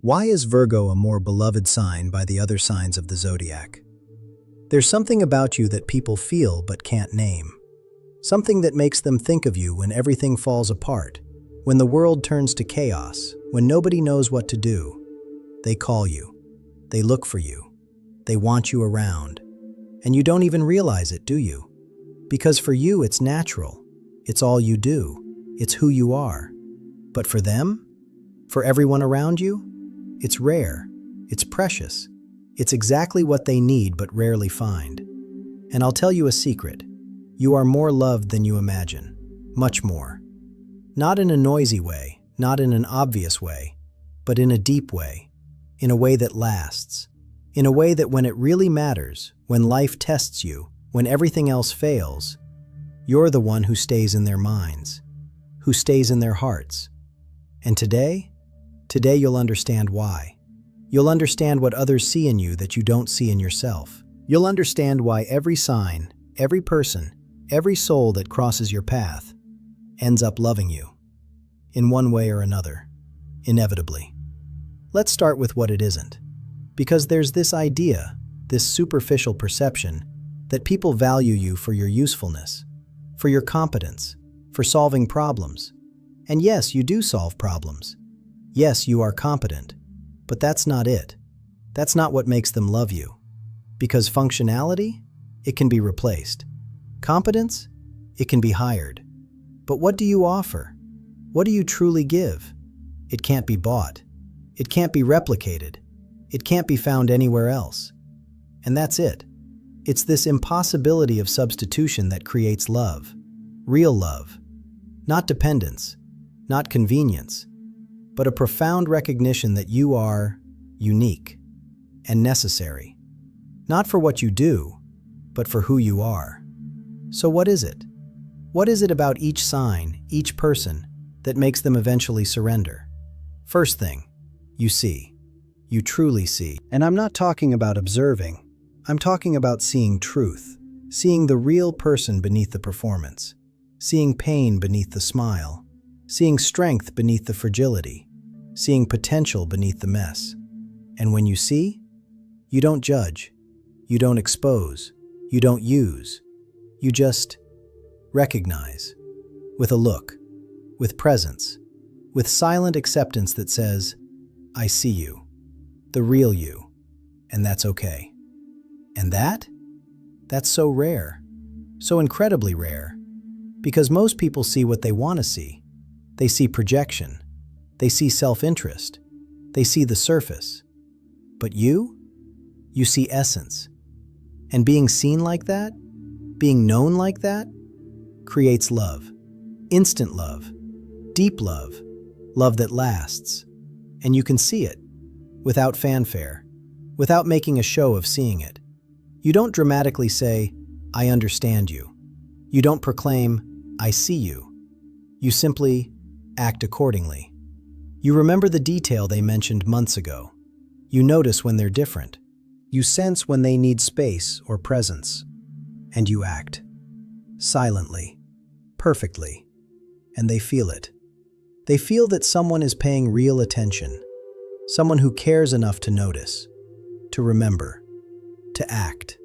Why is Virgo a more beloved sign by the other signs of the zodiac? There's something about you that people feel but can't name. Something that makes them think of you when everything falls apart, when the world turns to chaos, when nobody knows what to do. They call you. They look for you. They want you around. And you don't even realize it, do you? Because for you, it's natural. It's all you do. It's who you are. But for them? For everyone around you? It's rare. It's precious. It's exactly what they need but rarely find. And I'll tell you a secret. You are more loved than you imagine. Much more. Not in a noisy way, not in an obvious way, but in a deep way. In a way that lasts. In a way that when it really matters, when life tests you, when everything else fails, you're the one who stays in their minds, who stays in their hearts. And today you'll understand why. You'll understand what others see in you that you don't see in yourself. You'll understand why every sign, every person, every soul that crosses your path ends up loving you. In one way or another. Inevitably. Let's start with what it isn't. Because there's this idea, this superficial perception, that people value you for your usefulness, for your competence, for solving problems. And yes, you do solve problems. Yes, you are competent. But that's not it. That's not what makes them love you. Because functionality? It can be replaced. Competence? It can be hired. But what do you offer? What do you truly give? It can't be bought. It can't be replicated. It can't be found anywhere else. And that's it. It's this impossibility of substitution that creates love. Real love. Not dependence. Not convenience. But a profound recognition that you are unique and necessary. Not for what you do, but for who you are. So what is it? What is it about each sign, each person, that makes them eventually surrender? First thing, you see. You truly see. And I'm not talking about observing. I'm talking about seeing truth. Seeing the real person beneath the performance. Seeing pain beneath the smile. Seeing strength beneath the fragility. Seeing potential beneath the mess. And when you see, you don't judge. You don't expose. You don't use. You just recognize. With a look. With presence. With silent acceptance that says, I see you. The real you. And that's okay. And that's so rare. So incredibly rare. Because most people see what they want to see. They see projection. They see self-interest. They see the surface. But you see essence. And being seen like that, being known like that, creates love. Instant love. Deep love. Love that lasts. And you can see it. Without fanfare. Without making a show of seeing it. You don't dramatically say, I understand you. You don't proclaim, I see you. You simply act accordingly. You remember the detail they mentioned months ago. You notice when they're different. You sense when they need space or presence. And you act. Silently. Perfectly. And they feel it. They feel that someone is paying real attention. Someone who cares enough to notice. To remember. To act.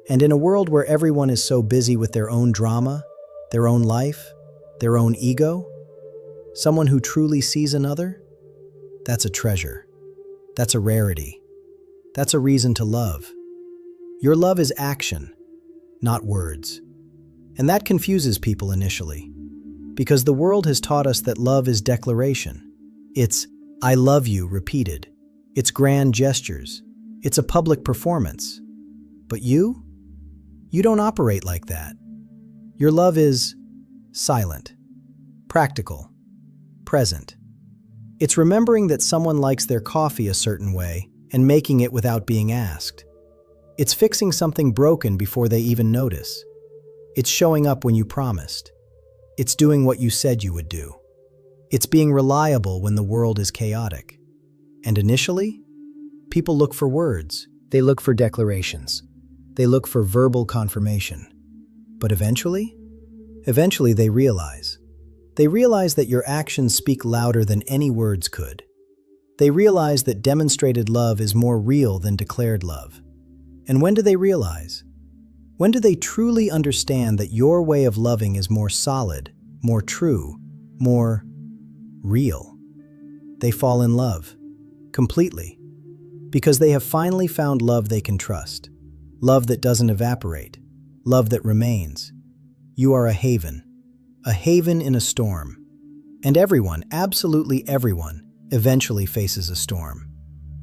And in a world where everyone is so busy with their own drama, their own life, their own ego, someone who truly sees another, that's a treasure. That's a rarity. That's a reason to love. Your love is action, not words. And that confuses people initially. Because the world has taught us that love is declaration. It's, I love you, repeated. It's grand gestures. It's a public performance. But you don't operate like that. Your love is silent, practical, present. It's remembering that someone likes their coffee a certain way and making it without being asked. It's fixing something broken before they even notice. It's showing up when you promised. It's doing what you said you would do. It's being reliable when the world is chaotic. And initially, people look for words. They look for declarations. They look for verbal confirmation. But eventually they realize. They realize that your actions speak louder than any words could. They realize that demonstrated love is more real than declared love. And when do they realize? When do they truly understand that your way of loving is more solid, more true, more real? They fall in love, completely, because they have finally found love they can trust, love that doesn't evaporate, love that remains. You are a haven in a storm. And everyone, absolutely everyone, eventually faces a storm.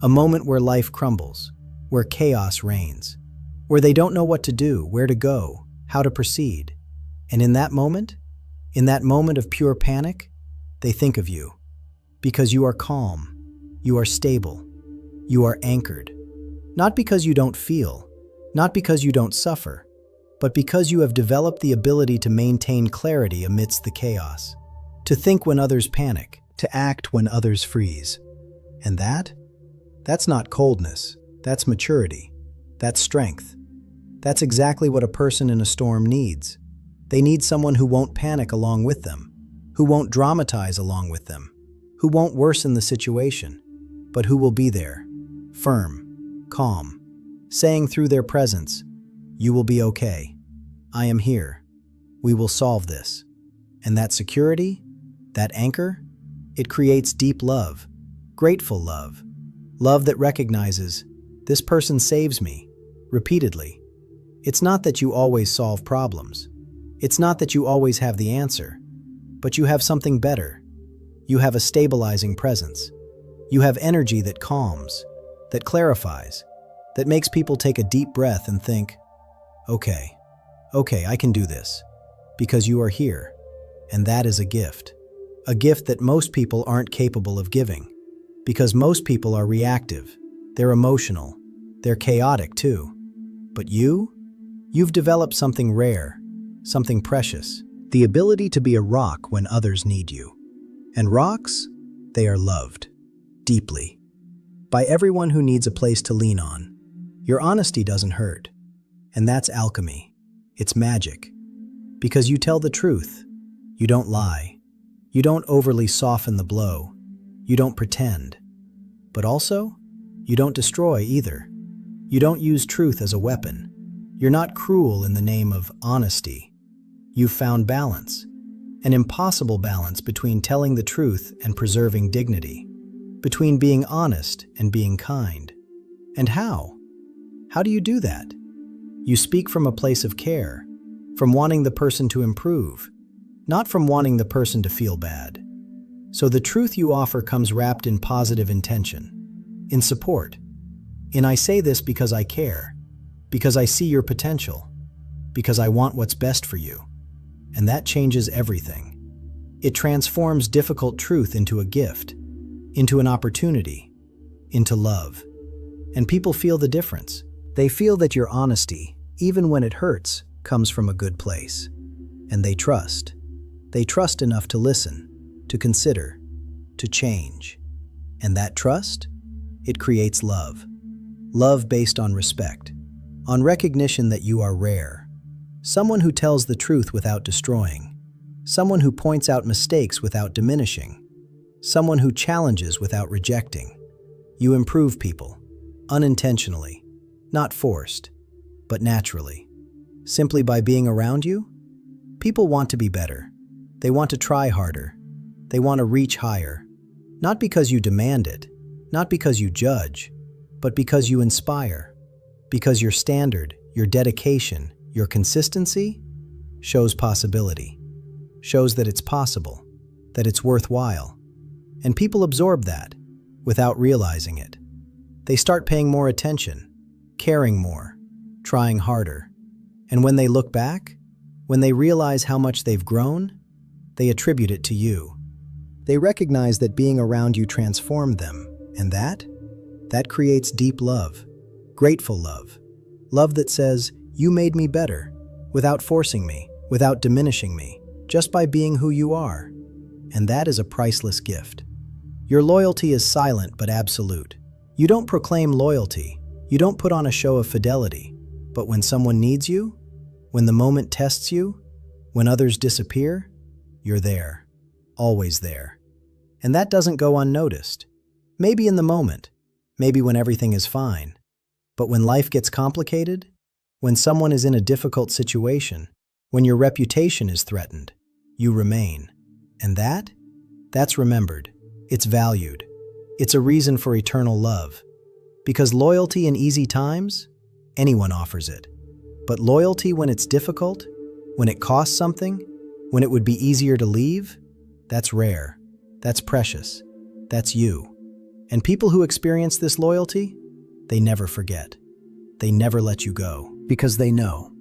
A moment where life crumbles, where chaos reigns, where they don't know what to do, where to go, how to proceed. And in that moment of pure panic, they think of you. Because you are calm, you are stable, you are anchored. Not because you don't feel, not because you don't suffer, but because you have developed the ability to maintain clarity amidst the chaos, to think when others panic, to act when others freeze. And that's not coldness, that's maturity, that's strength. That's exactly what a person in a storm needs. They need someone who won't panic along with them, who won't dramatize along with them, who won't worsen the situation, but who will be there, firm, calm, saying through their presence, "You will be okay. I am here. We will solve this." And that security, that anchor, it creates deep love, grateful love, love that recognizes, this person saves me, repeatedly. It's not that you always solve problems. It's not that you always have the answer, but you have something better. You have a stabilizing presence. You have energy that calms, that clarifies, that makes people take a deep breath and think, okay, I can do this, because you are here. And that is a gift that most people aren't capable of giving, because most people are reactive, they're emotional, they're chaotic too. But you've developed something rare, something precious, the ability to be a rock when others need you. And rocks, they are loved, deeply, by everyone who needs a place to lean on. Your honesty doesn't hurt, and that's alchemy. It's magic, because you tell the truth. You don't lie. You don't overly soften the blow. You don't pretend. But also, you don't destroy either. You don't use truth as a weapon. You're not cruel in the name of honesty. You've found balance, an impossible balance between telling the truth and preserving dignity, between being honest and being kind. And how? How do you do that? You speak from a place of care, from wanting the person to improve, not from wanting the person to feel bad. So the truth you offer comes wrapped in positive intention, in support. And I say this because I care, because I see your potential, because I want what's best for you. And that changes everything. It transforms difficult truth into a gift, into an opportunity, into love. And people feel the difference. They feel that your honesty, even when it hurts, comes from a good place. And they trust. They trust enough to listen, to consider, to change. And that trust, it creates love. Love based on respect, on recognition that you are rare. Someone who tells the truth without destroying. Someone who points out mistakes without diminishing. Someone who challenges without rejecting. You improve people, unintentionally, not forced, but naturally. Simply by being around you, people want to be better. They want to try harder. They want to reach higher. Not because you demand it, not because you judge, but because you inspire. Because your standard, your dedication, your consistency shows possibility, shows that it's possible, that it's worthwhile. And people absorb that without realizing it. They start paying more attention, caring more, trying harder. And when they look back, when they realize how much they've grown, they attribute it to you. They recognize that being around you transformed them, and that creates deep love, grateful love. Love that says, you made me better, without forcing me, without diminishing me, just by being who you are. And that is a priceless gift. Your loyalty is silent but absolute. You don't proclaim loyalty. You don't put on a show of fidelity. But when someone needs you, when the moment tests you, when others disappear, you're there, always there. And that doesn't go unnoticed. Maybe in the moment, maybe when everything is fine. But when life gets complicated, when someone is in a difficult situation, when your reputation is threatened, you remain. And that's remembered. It's valued. It's a reason for eternal love. Because loyalty in easy times, anyone offers it. But loyalty when it's difficult, when it costs something, when it would be easier to leave, that's rare. That's precious. That's you. And people who experience this loyalty, they never forget. They never let you go. Because they know.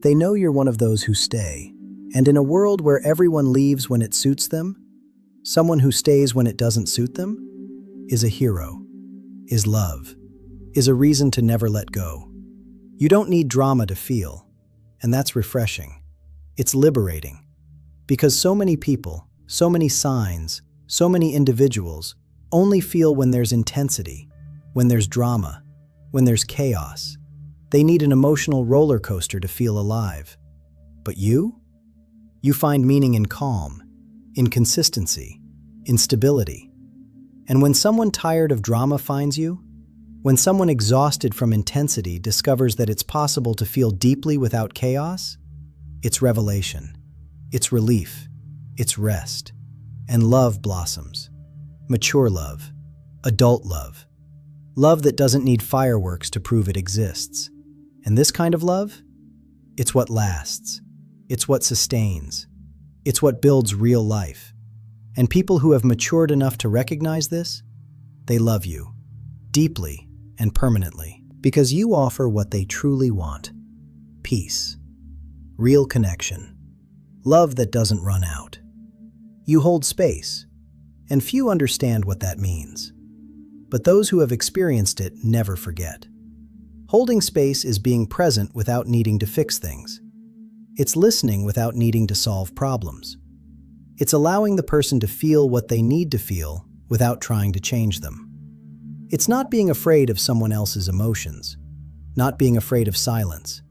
They know you're one of those who stay. And in a world where everyone leaves when it suits them, someone who stays when it doesn't suit them is a hero, is love, is a reason to never let go. You don't need drama to feel, and that's refreshing. It's liberating. Because so many people, so many signs, so many individuals only feel when there's intensity, when there's drama, when there's chaos. They need an emotional roller coaster to feel alive. But you? You find meaning in calm, in consistency, in stability. And when someone tired of drama finds you, when someone exhausted from intensity discovers that it's possible to feel deeply without chaos, it's revelation, it's relief, it's rest, and love blossoms. Mature love, adult love, love that doesn't need fireworks to prove it exists. And this kind of love, it's what lasts, it's what sustains, it's what builds real life. And people who have matured enough to recognize this, they love you, deeply and permanently, because you offer what they truly want: peace, real connection, love that doesn't run out. You hold space, and few understand what that means. But those who have experienced it never forget. Holding space is being present without needing to fix things. It's listening without needing to solve problems. It's allowing the person to feel what they need to feel without trying to change them. It's not being afraid of someone else's emotions, not being afraid of silence,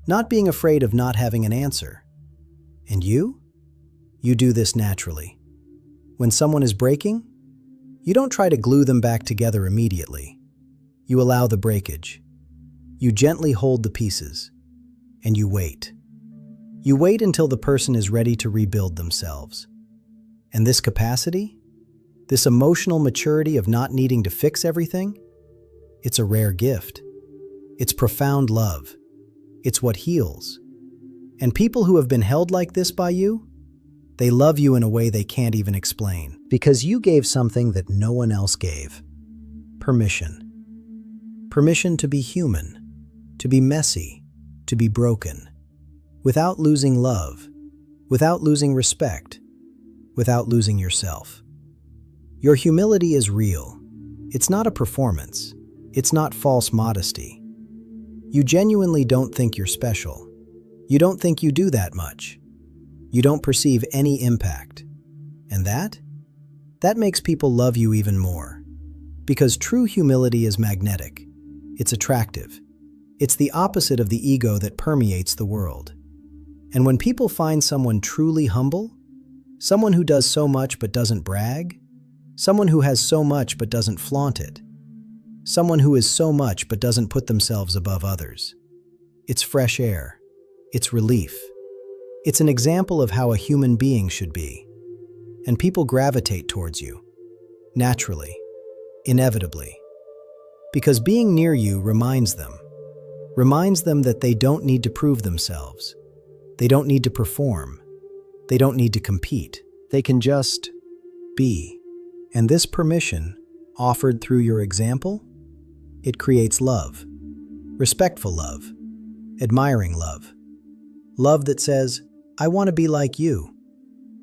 not being afraid of not having an answer. And you? You do this naturally. When someone is breaking, you don't try to glue them back together immediately. You allow the breakage. You gently hold the pieces, and you wait. You wait until the person is ready to rebuild themselves. And this capacity, this emotional maturity of not needing to fix everything, it's a rare gift. It's profound love. It's what heals. And people who have been held like this by you, they love you in a way they can't even explain. Because you gave something that no one else gave. Permission. Permission to be human, to be messy, to be broken, without losing love, without losing respect, without losing yourself. Your humility is real. It's not a performance. It's not false modesty. You genuinely don't think you're special. You don't think you do that much. You don't perceive any impact. And that makes people love you even more. Because true humility is magnetic. It's attractive. It's the opposite of the ego that permeates the world. And when people find someone truly humble, someone who does so much but doesn't brag, someone who has so much but doesn't flaunt it, someone who is so much but doesn't put themselves above others, it's fresh air. It's relief. It's an example of how a human being should be. And people gravitate towards you, naturally, inevitably. Because being near you reminds them that they don't need to prove themselves. They don't need to perform. They don't need to compete. They can just be. And this permission, offered through your example, it creates love, respectful love, admiring love. Love that says, I want to be like you,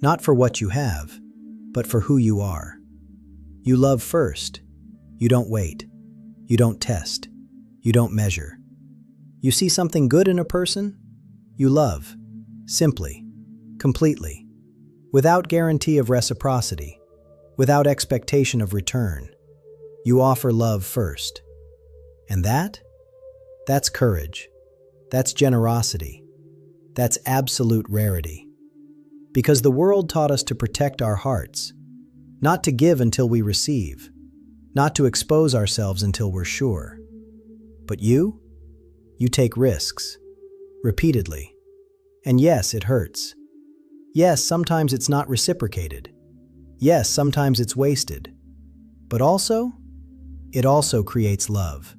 not for what you have, but for who you are. You love first. You don't wait. You don't test. You don't measure. You see something good in a person? You love, simply, completely, without guarantee of reciprocity, without expectation of return. You offer love first. And that's courage. That's generosity. That's absolute rarity. Because the world taught us to protect our hearts, not to give until we receive. not to expose ourselves until we're sure. But you take risks, repeatedly. And yes, it hurts. Yes, sometimes it's not reciprocated. Yes, sometimes it's wasted. But it also creates love.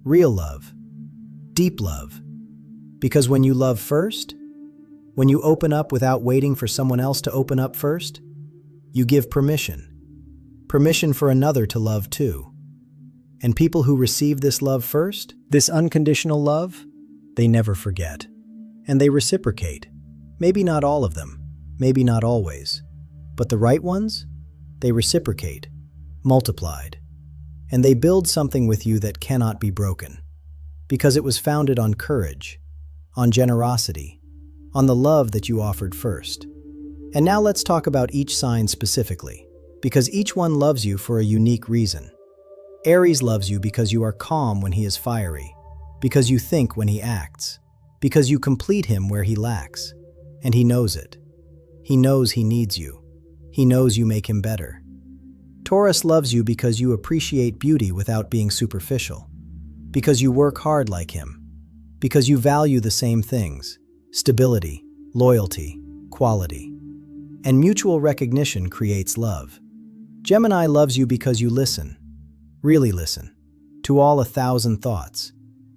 Real love. Deep love. Because when you love first, when you open up without waiting for someone else to open up first, you give permission. Permission for another to love too. And people who receive this love first, this unconditional love, they never forget. And they reciprocate. Maybe not all of them, maybe not always. But the right ones, they reciprocate, multiplied. And they build something with you that cannot be broken. Because it was founded on courage, on generosity, on the love that you offered first. And now let's talk about each sign specifically, because each one loves you for a unique reason. Aries loves you because you are calm when he is fiery, because you think when he acts, because you complete him where he lacks, and he knows it. He knows he needs you. He knows you make him better. Taurus loves you because you appreciate beauty without being superficial, because you work hard like him, because you value the same things: stability, loyalty, quality. And mutual recognition creates love. Gemini loves you because you listen, really listen, to all 1,000 thoughts,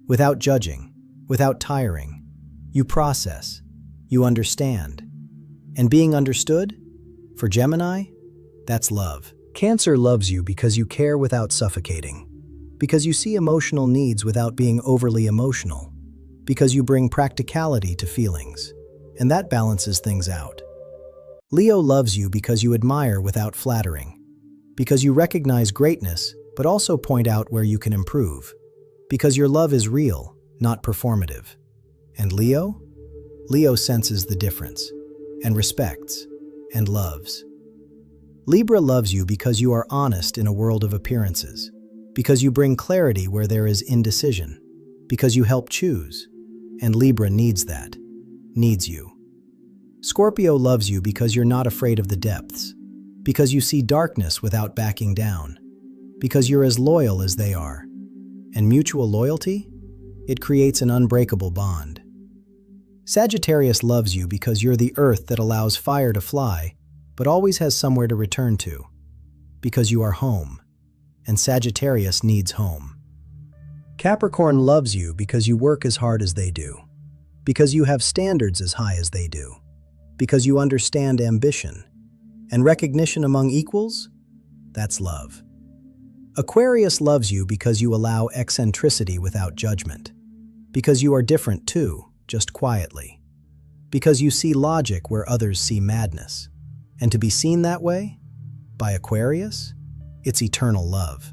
without judging, without tiring. You process, you understand. And being understood, for Gemini, that's love. Cancer loves you because you care without suffocating, because you see emotional needs without being overly emotional, because you bring practicality to feelings, and that balances things out. Leo loves you because you admire without flattering, because you recognize greatness but also point out where you can improve, because your love is real, not performative. And Leo? Leo senses the difference, and respects, and loves. Libra loves you because you are honest in a world of appearances, because you bring clarity where there is indecision, because you help choose, and Libra needs that, needs you. Scorpio loves you because you're not afraid of the depths, because you see darkness without backing down, because you're as loyal as they are. And mutual loyalty? It creates an unbreakable bond. Sagittarius loves you because you're the earth that allows fire to fly, but always has somewhere to return to, because you are home, and Sagittarius needs home. Capricorn loves you because you work as hard as they do, because you have standards as high as they do, because you understand ambition, and recognition among equals, that's love. Aquarius loves you because you allow eccentricity without judgment, because you are different too, just quietly, because you see logic where others see madness. And to be seen that way, by Aquarius, it's eternal love.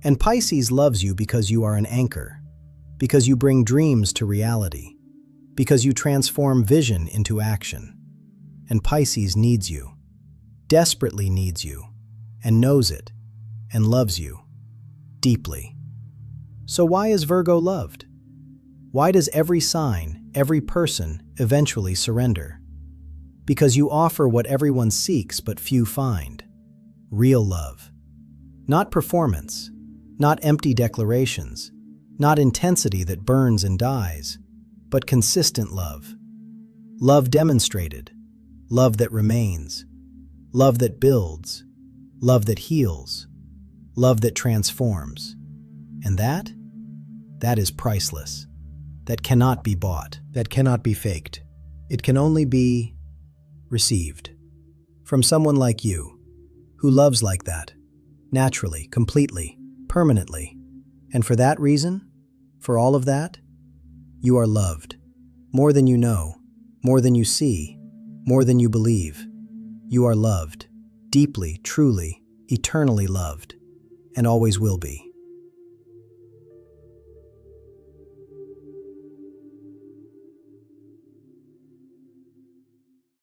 And Pisces loves you because you are an anchor, because you bring dreams to reality, because you transform vision into action. And Pisces needs you, desperately needs you, and knows it, and loves you, deeply. So why is Virgo loved? Why does every sign, every person, eventually surrender? Because you offer what everyone seeks but few find: real love. Not performance, not empty declarations, not intensity that burns and dies, but consistent love. Love demonstrated, love that remains, love that builds, love that heals, love that transforms. And that is priceless. That cannot be bought, that cannot be faked. It can only be received from someone like you, who loves like that, naturally, completely, permanently. And for that reason, for all of that, you are loved. More than you know, more than you see, more than you believe. You are loved, deeply, truly, eternally loved, and always will be.